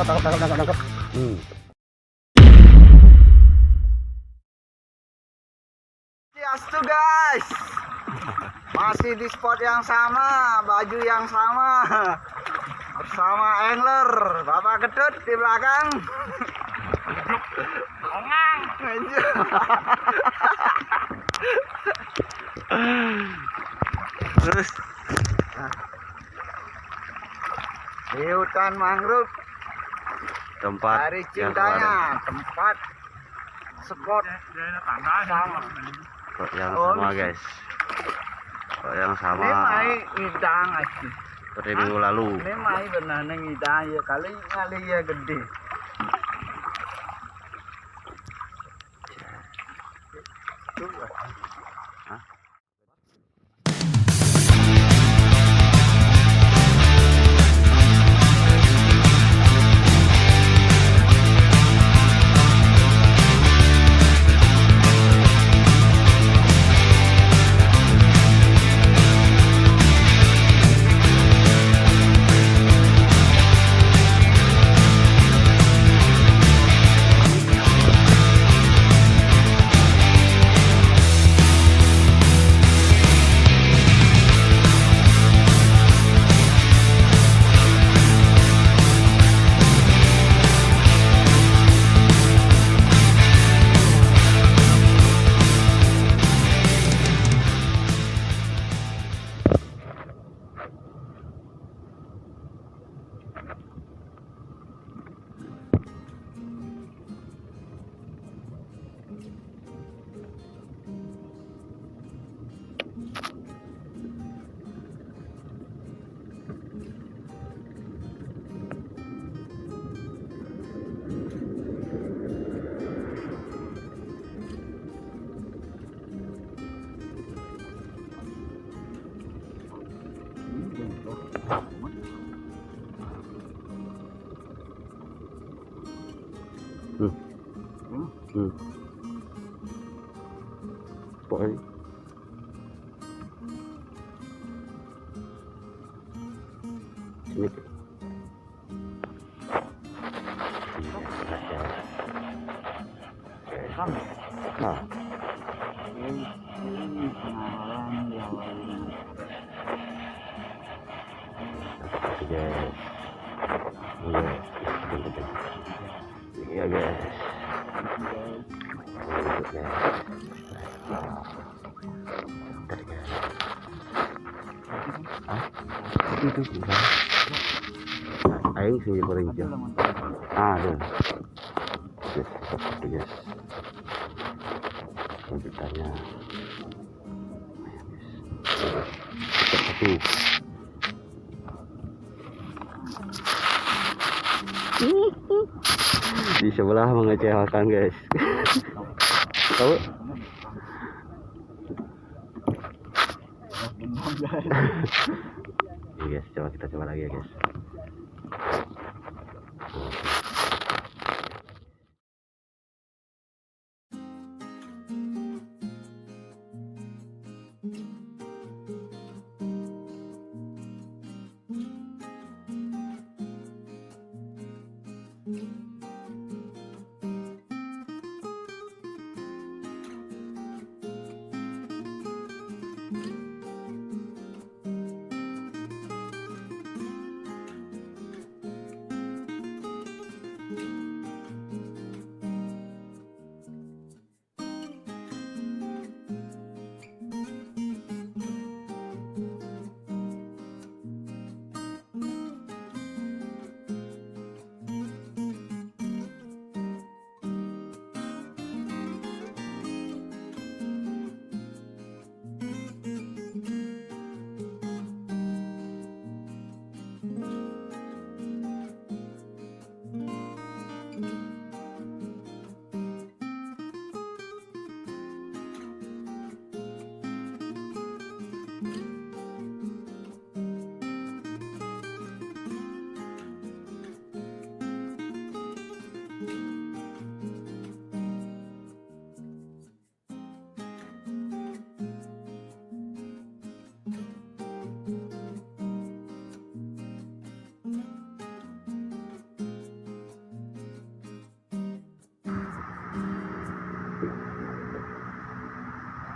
tangkap. Astu guys, masih di spot yang sama, baju yang sama, bersama angler Bapak Gedut di belakang. Terus di hutan mangrove tempat dari yang cintanya, tempat spot sama. Kok yang sama guys, kok yang Ini sama mai ngidang aja. seperti minggu lalu. Ini mai benar ngidang ya, kali kali ya gede. Pokoknya ini nah. Iya guys. Itu aing sih berinjak. Aduh. Yes. Lanjutannya. Satu. Di sebelah mengecewakan guys. Tahu? Iya guys, kita coba lagi ya guys.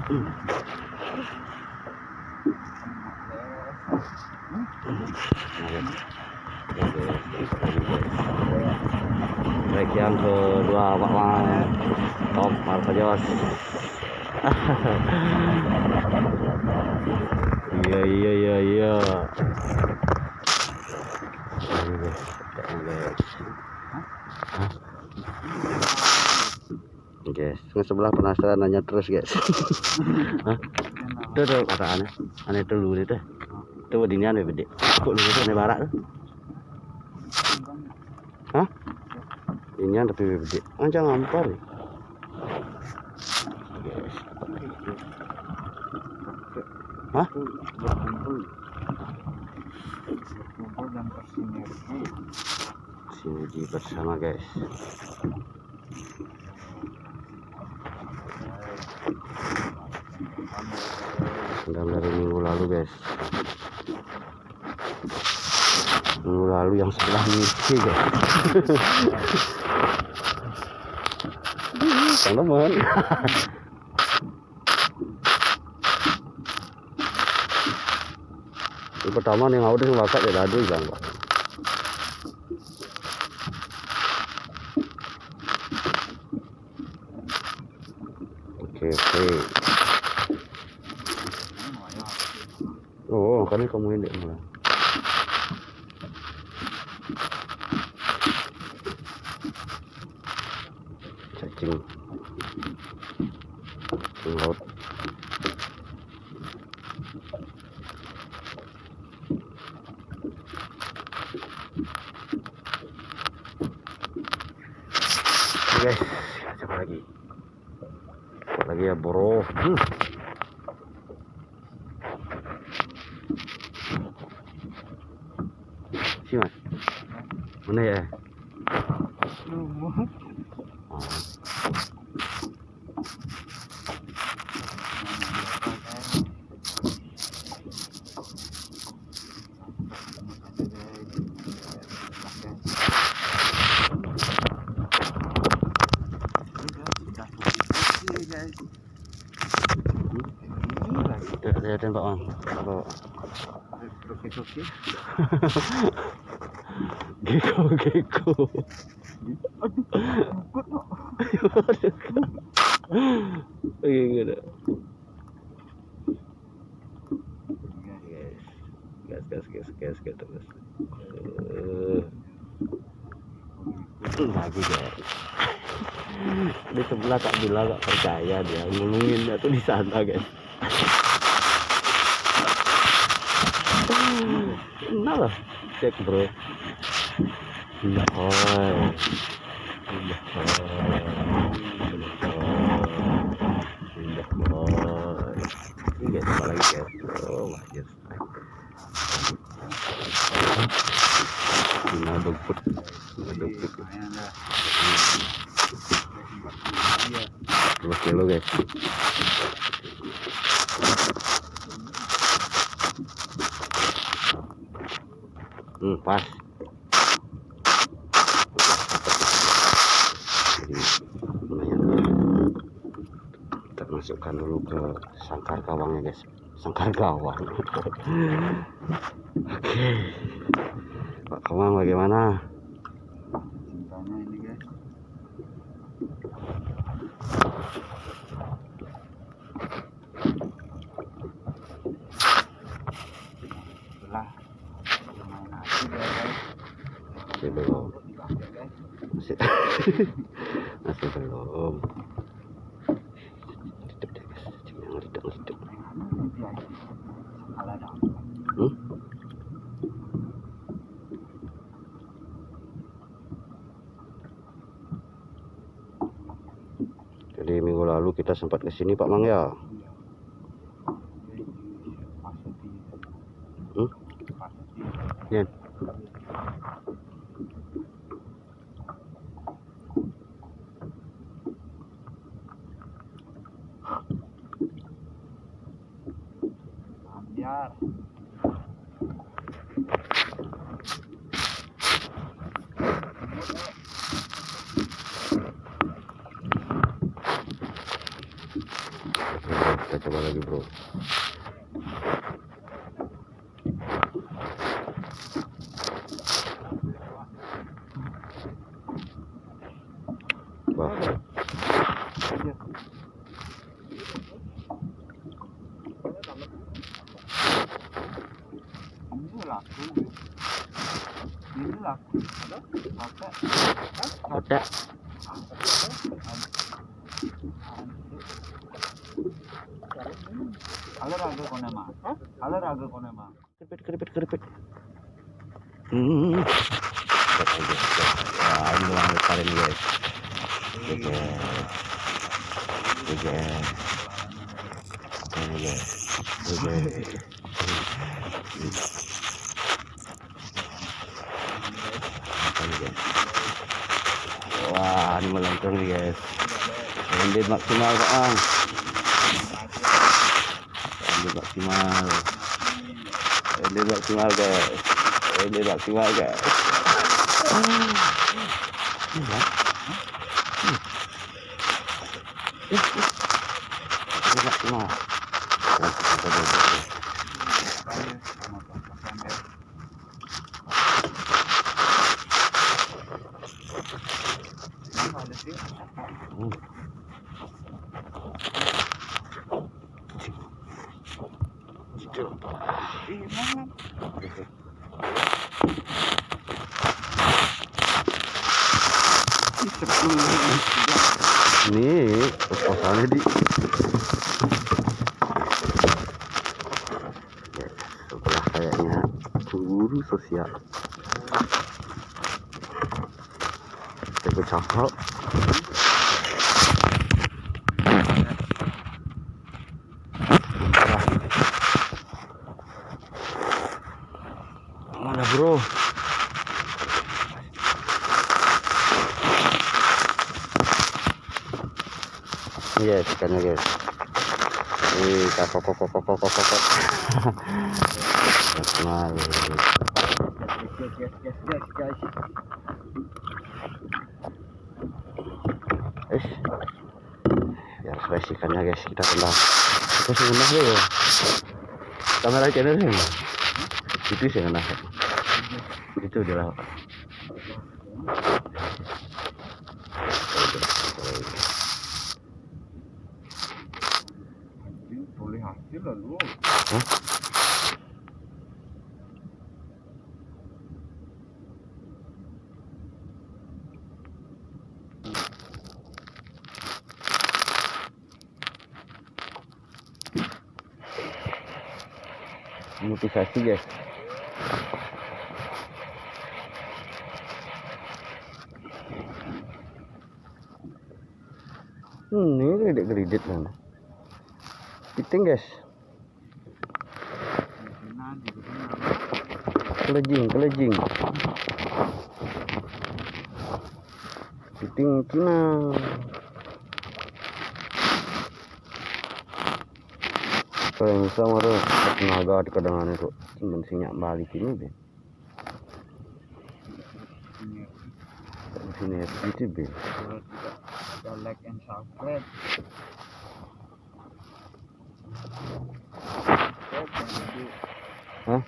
Baik, yang kedua Pak Mang. Top Marco Jos. Iya. Guys, sebelah penasaran nanya terus guys. Hah? Tuh kata aneh dulu deh. Tuh ini aneh bede. Kok lu itu aneh barak tuh? Hah? Ini aneh tapi bede. Anjang ngampar nih. Guys. Hah? Berkumpul dan Sinergi bersama guys. Sedang dari minggu lalu guys. Minggu lalu yang sebelah misi guys. Teman-teman. Yang pertama nih ngau deh bakal ya dadu bang. Oke. Oh, kan kamu ini malah. Cacing laut. Oke guys, coba lagi ya bro. Si mas, mana ya? Lihatin Pak Mang. Geko. Iya. Gas terus. Lagi guys. Di sebelah Kak Bila gak percaya dia ngulungin atau di sana guys. Nah lah, cek bro. Ini guys, apa lagi guys? Oh, wajib. Dogput. 2 kilo guys. Pas. Jadi lumayan. Kita masukkan dulu ke sangkar gawangnya guys. Sangkar gawang. Oke. Pak Kawang bagaimana? Cintanya ini guys. Setelah lumayan asik ya guys. Masih belum. Masih belum. Lidik deh guys. Jangan lidik. Jadi minggu lalu kita sempat ke sini Pak Mang ya. Ya. Biar. Kita Wah. Ini laku. Ada. Kalau ragu kone mah. Kalau ragu kone mah. Keripit. Wah, ini orang besar ini guys. Ini guys. Wah, ini melengkung nih guys. Ini maksimal Pak. Ini maksimal guys. Ini maksimal guys. Ini kosannya di sebelah kayaknya guru sosial. Kita cakap. Mana bro? Yes, ikannya guys. Kakok. Biar fresh ikannya guys, kita tendang. Terus ngenah dulu. Kamera channel ini. Itu sih ngenah. Itu udah lah. Boleh hasil lalu. Motivasi guys. Ini gede mana? Piting guys. Kelejing. Piting Cina. Kalau yang bisa marah tenaga di kadangan itu bensinnya balik ini deh. Sini itu deh. Like and subscribe. Hah?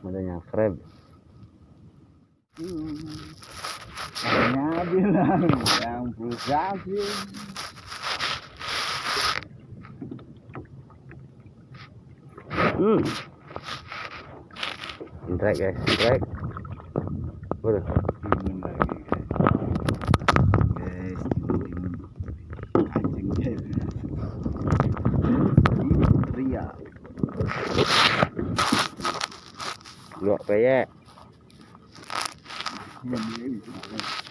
Adanya crab. Hanya bilang yang frustasi. Strike guys, strike. Waduh. Luak peyek.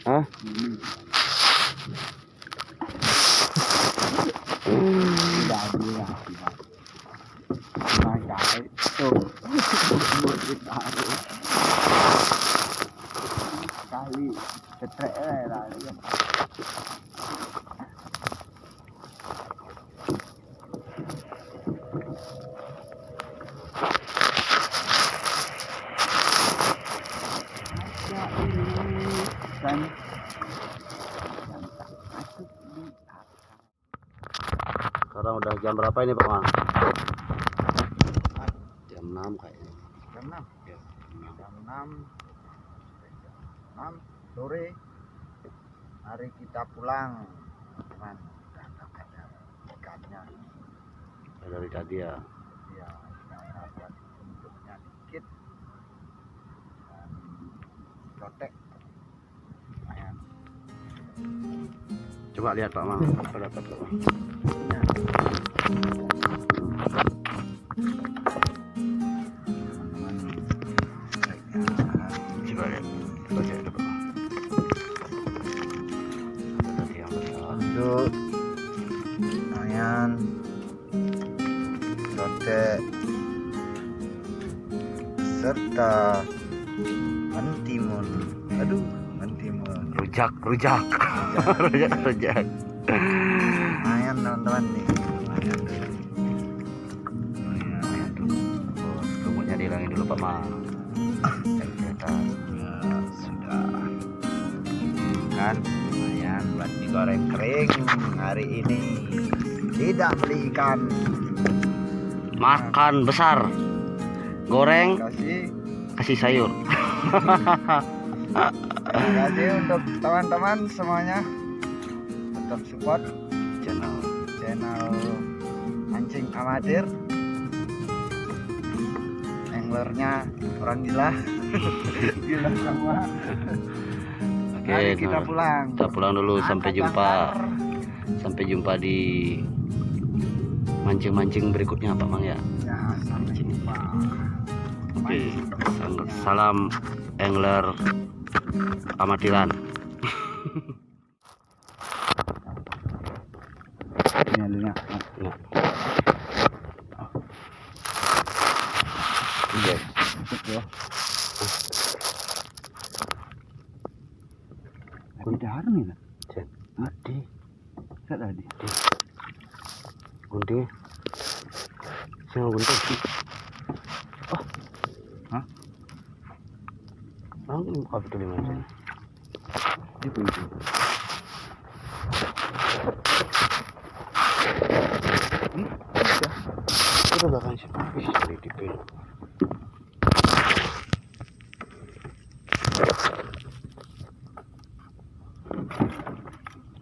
Hah? Kali cetrek lah. Sekarang udah jam berapa ini Pak Man? 6 kayaknya. Jam 6. Ya, Jam 6 sore hari kita pulang, teman. Udah ada ikannya. dari tadi ya. Ya, kita buat bentuknya dikit. Dan cotek. Lumayan. Coba lihat Pak Mang, apa dapat Pak Mang? Ya. Coba lihat, coba lihat Pak Mang. Ada yang besar. Untuk lumayan cotek serta mentimun. Aduh, mentimun. Rujak. Rujak. Lumayan teman-teman nih. Lumayan tuh. Oh, lumutnya dihilangin dulu Pak Mang. Kelihatan. Ya, sudah. Kan lumayan buat digoreng kering hari ini. Tidak beli ikan. Makan besar. Goreng, Kasih kasih sayur. terima kasih untuk teman-teman semuanya. Tetap support Channel mancing amatir. Anglernya orang gila. Gila semua. Oke, Mari kita pulang. Kita pulang dulu. Sampai jumpa. Sampai jumpa di mancing-mancing berikutnya Pak Mang ya. Ya, sampai jumpa. Oke, salam angler amatiran. Ini Oke. Kunti harum ini. Mati. Enggak tadi. Gunting. Singa gunting. Oh. Hah? Ini buka betul di mana? Di kunci. Itu belakang sih. Ih, sedikit.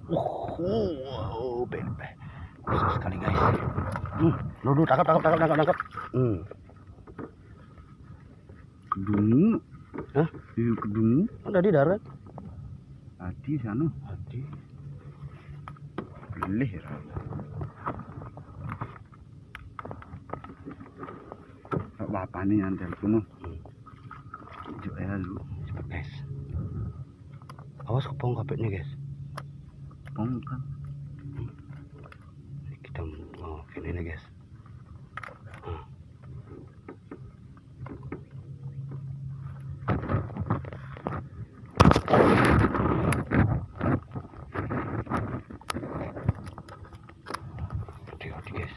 Wow, bebek. Besar sekali guys. Dulu tangkap. Kedungu. Hah? Iya, kedungu. Ada di darat. Tadi sana. Tadi. Belih ya. Kok bapak nih yang telepon. Coba ya lu. Cepet guys. Awas kepong kapetnya guys. Pong kan. Kita mau ini guys. Hati-hati guys.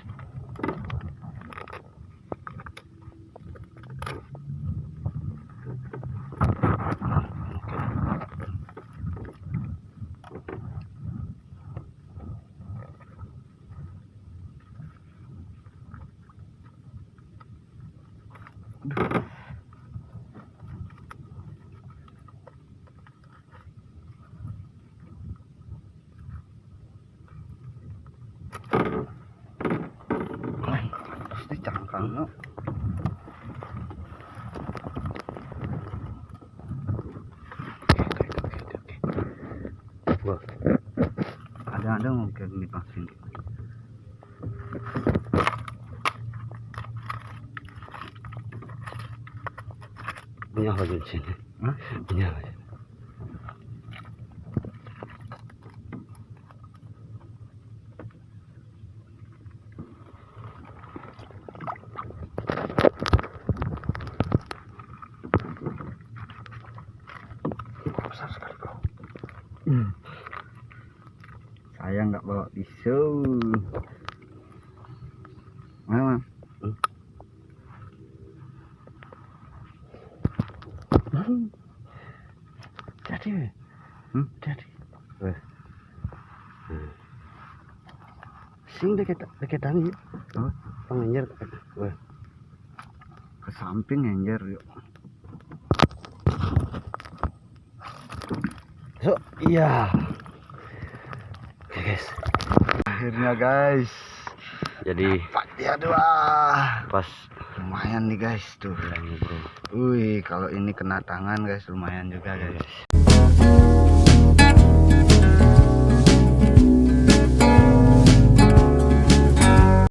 Pasti cangkang no. Wah, Ada mungkin divaksin. punya apa di sini? Hah? Punya apa? Besar sekali bro. Saya nggak bawa pisau. Mana? Jadi, jadi. Sing dekat tani. Oh, Pengenyer. Wah. ke samping anjir yuk. So, iya. Oke guys. Akhirnya guys. Jadi Dapat dia dua. pas Lumayan nih guys tuh. bro. Wih, kalau ini kena tangan guys lumayan juga guys.